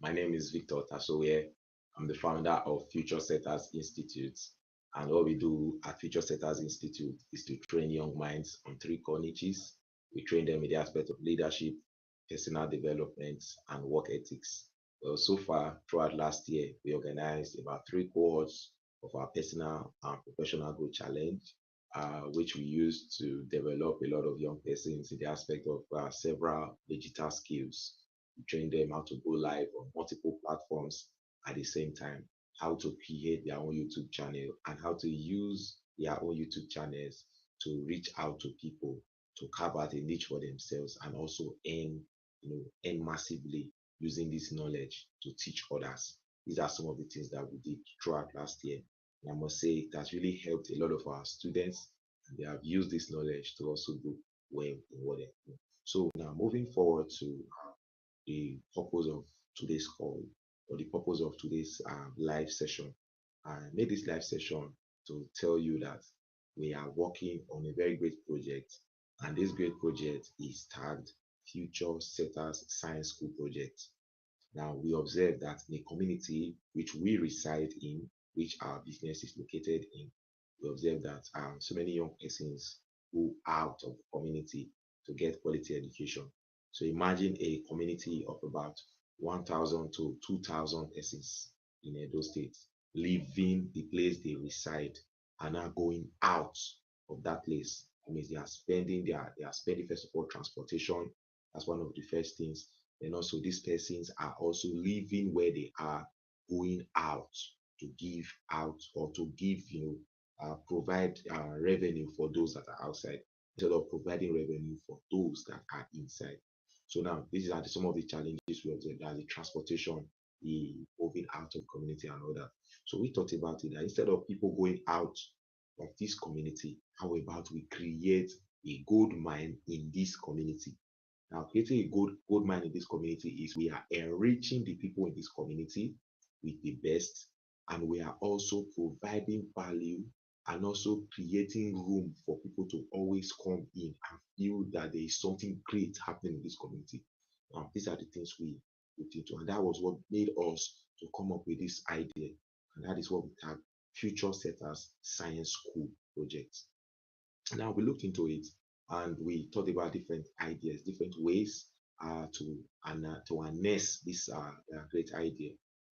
My name is Victor Tassoye. I'm the founder of Future Setters Institute. And what we do at Future Setters Institute is to train young minds on three core niches. We train them in the aspect of leadership, personal development, and work ethics. Well, so far, throughout last year, we organized about three cohorts of our personal and professional growth challenge, which we used to develop a lot of young persons in the aspect of several digital skills. We train them how to go live on multiple platforms at the same time, how to create their own YouTube channel, and how to use their own YouTube channels to reach out to people, to carve out a niche for themselves, and also earn massively using this knowledge to teach others. These are some of the things that we did throughout last year. And I must say it has really helped a lot of our students, and they have used this knowledge to also do well in what they do. So now moving forward to the purpose of today's call, or the purpose of today's live session. I made this live session to tell you that we are working on a very great project, and this great project is tagged Future Setters Science School Project. Now, we observe that in the community which we reside in, which our business is located in, we observe that so many young persons go out of the community to get quality education. So imagine a community of about 1,000 to 2,000 persons in Edo State leaving the place they reside and now going out of that place. That means they are spending first of all transportation. That's one of the first things. And also these persons are also living where they are, going out to give out, or to give, provide revenue for those that are outside, instead of providing revenue for those that are inside. So now these are some of the challenges we observe, that the transportation, the moving out of community and all that. So we thought about it that instead of people going out of this community, how about we create a gold mine in this community? Now, creating a gold mine in this community is we are enriching the people in this community with the best, and we are also providing value and also creating room for people to always come in and feel that there is something great happening in this community. These are the things we looked into, and that was what made us to come up with this idea, and that is what we have Future Setters Science School Project. Now we looked into it and we thought about different ideas, different ways to harness this great idea.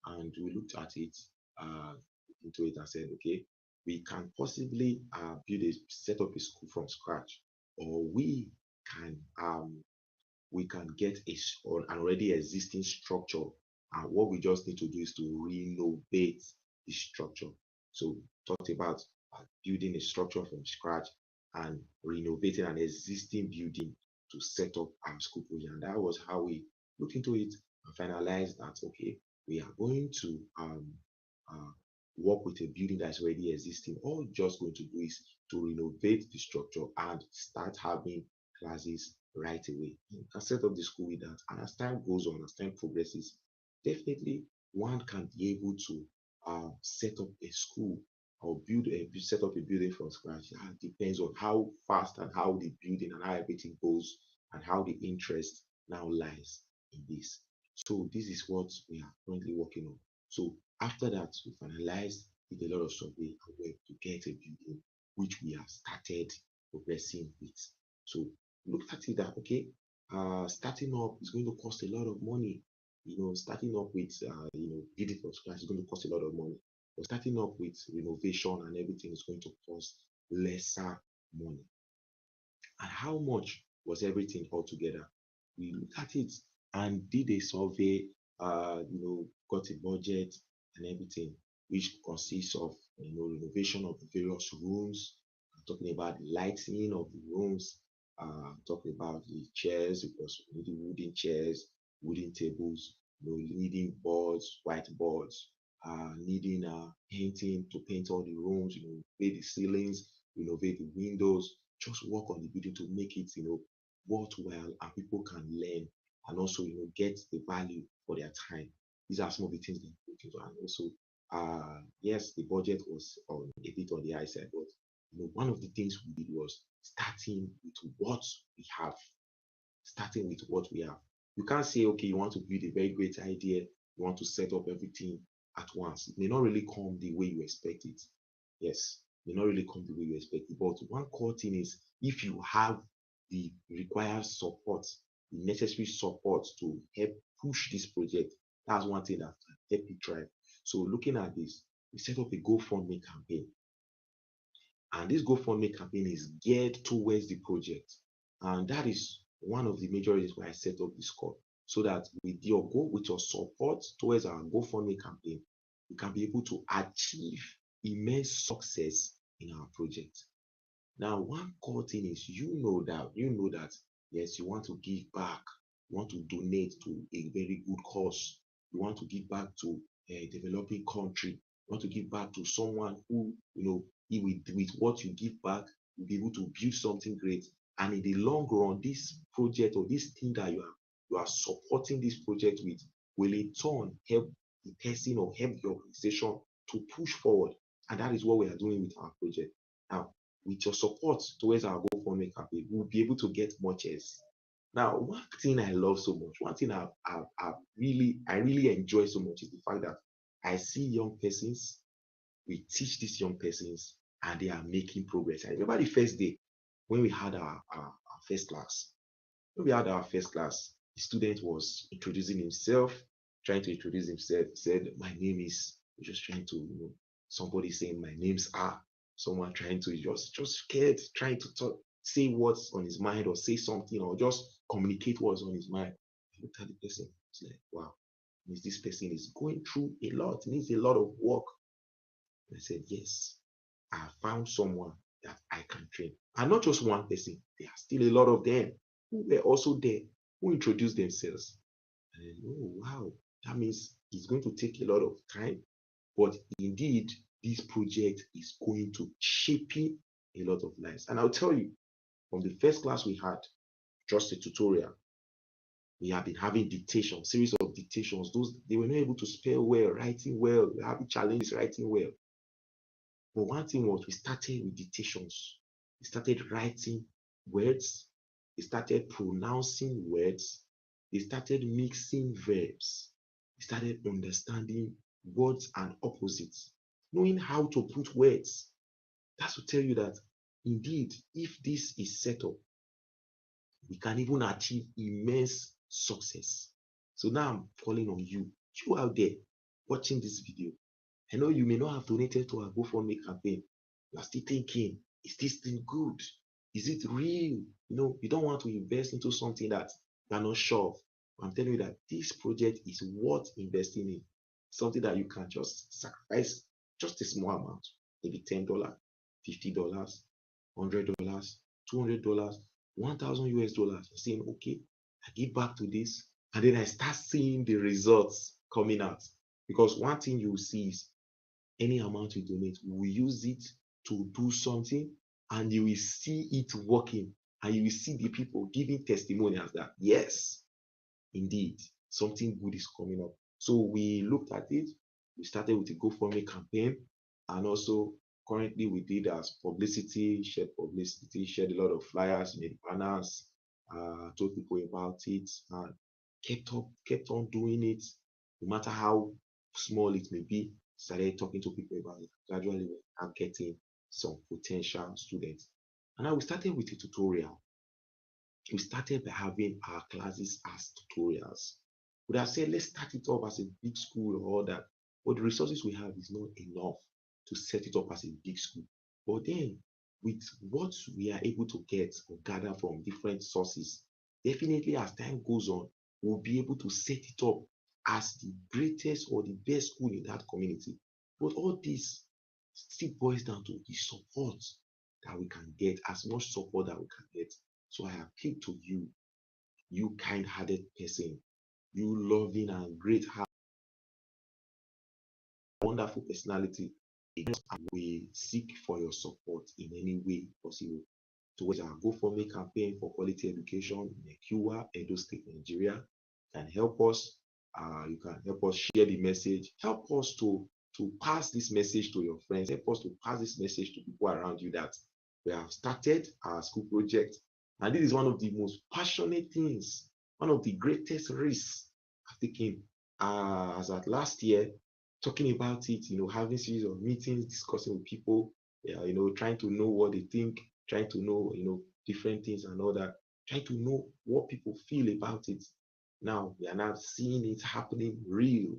And we looked at it uh, into it and said, okay, we can possibly set up a school from scratch, or can um, we can get an already existing structure, and what we just need to do is to renovate the structure. So talked about building a structure from scratch and renovating an existing building to set up our school project. And that was how we looked into it and finalized that, okay, we are going to uh, work with a building that's already existing. All we're just going to do is to renovate the structure and start having classes right away. You can set up the school with that. And as time goes on, as time progresses, definitely one can be able to set up a school or set up a building from scratch. It depends on how fast and how the building and how everything goes, and how the interest now lies in this. So this is what we are currently working on. So after that, we finalized, did a lot of survey and work to get a building, which we have started progressing with. So look at it that, okay, starting up is going to cost a lot of money. Starting up with building from scratch is going to cost a lot of money. But starting up with renovation and everything is going to cost lesser money. And how much was everything altogether? We looked at it and did a survey, got a budget and everything, which consists of renovation of the various rooms, talking about the lighting of the rooms, talking about the chairs, because we needed wooden chairs, wooden tables, needing boards, whiteboards, needing painting to paint all the rooms, paint the ceilings, renovate the windows, just work on the building to make it, worthwhile, and people can learn, and also, get the value for their time. These are some of the things that we look into. And also, yes, the budget was on a bit on the high side, but one of the things we did was starting with what we have. You can't say, okay, you want to build a very great idea You want to set up everything at once. It may not really come the way you expect it. Yes, it may not really come the way you expect it. But one core thing is, if you have the required support, the necessary support to help push this project, that's one thing that can help you thrive. So looking at this, we set up a GoFundMe campaign. And this GoFundMe campaign is geared towards the project. And that is one of the major reasons why I set up this call. So that with your goal, with your support towards our GoFundMe campaign, we can be able to achieve immense success in our project. Now, one core thing is you know that yes, you want to give back, you want to donate to a very good cause, you want to give back to a developing country, you want to give back to someone who, with what you give back, you'll be able to build something great. And in the long run, this project or this thing that you are supporting this project with will in turn help the person or help the organization to push forward. And that is what we are doing with our project. Now, with your support towards our GoFundMe campaign, we'll be able to get much else. Now, one thing I love so much, one thing I really enjoy so much is the fact that I see young persons, we teach these young persons, and they are making progress. I remember the first day when we had our first class. When we had our first class, the student was introducing himself, trying to introduce himself. He said, "My name is," just trying to, somebody saying, "My name's R." Someone trying to just scared, trying to talk, say what's on his mind or say something or just communicate what's on his mind. I looked at the person. It's like, wow, means this person is going through a lot, needs a lot of work. And I said, yes, I found someone that I can train. And not just one person, there are still a lot of them who were also there, who introduced themselves. And I know, oh, wow, that means it's going to take a lot of time. But indeed, this project is going to shape a lot of lives. And I'll tell you, from the first class we had, just a tutorial, we have been having dictation, series of dictations. Those they were not able to spell well, writing well, we having challenges writing well. But one thing was we started with dictations. We started writing words. We started pronouncing words. We started mixing verbs. We started understanding words and opposites, knowing how to put words. That's to tell you that indeed, if this is set up, we can even achieve immense success. So now I'm calling on you out there watching this video. I know you may not have donated to our GoFundMe campaign. You are still thinking, is this thing good? Is it real? You don't want to invest into something that you are not sure of. I'm telling you that this project is worth investing in. Something that you can just sacrifice just a small amount, maybe $10, $50, $100, $200, 1,000 US dollars. You're saying, okay, I give back to this, and then I start seeing the results coming out. Because one thing you see is any amount you donate, we will use it to do something, and you will see it working, and you will see the people giving testimonials that yes, indeed, something good is coming up. So we looked at it. We started with a GoFundMe campaign, and also currently we did as publicity, shared a lot of flyers, made banners, told people about it, and kept on doing it, no matter how small it may be. Started talking to people about it. Gradually, we are getting some potential students. And now we started with a tutorial. We started by having our classes as tutorials. We have said, let's start it up as a big school or all that. But the resources we have is not enough to set it up as a big school. But then, with what we are able to get or gather from different sources, definitely as time goes on, we'll be able to set it up as the greatest or the best school in that community. But all this still boils down to the support that we can get, as much support that we can get. So I appeal to you, you kind-hearted person, you loving and great heart, wonderful personality. We seek for your support in any way possible towards our GoFundMe campaign for quality education in Ekiwa, Edo State, Nigeria. Can help us. You can help us share the message. Help us to pass this message to your friends. Help us to pass this message to people around you that we have started our school project. And this is one of the most passionate things, one of the greatest risks I've taken as at last year, talking about it, having series of meetings, discussing with people, trying to know what they think, trying to know, different things and all that, trying to know what people feel about it. Now we are now seeing it happening real.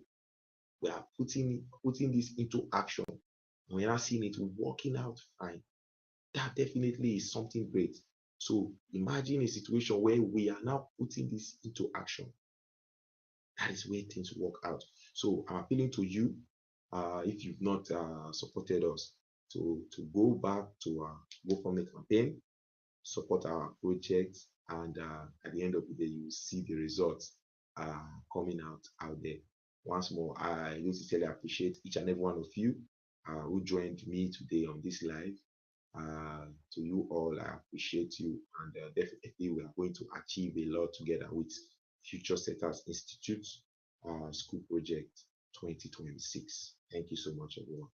We are putting this into action. And we are now seeing it working out fine. That definitely is something great. So imagine a situation where we are now putting this into action. That is where things work out. So I'm appealing to you, if you've not supported us, to go back to our GoFundMe campaign, support our project, and at the end of the day, you will see the results coming out there. Once more, I really sincerely appreciate each and every one of you who joined me today on this live. To you all, I appreciate you, and definitely we are going to achieve a lot together with Future Setters Institute School Project 2026. Thank you so much, everyone.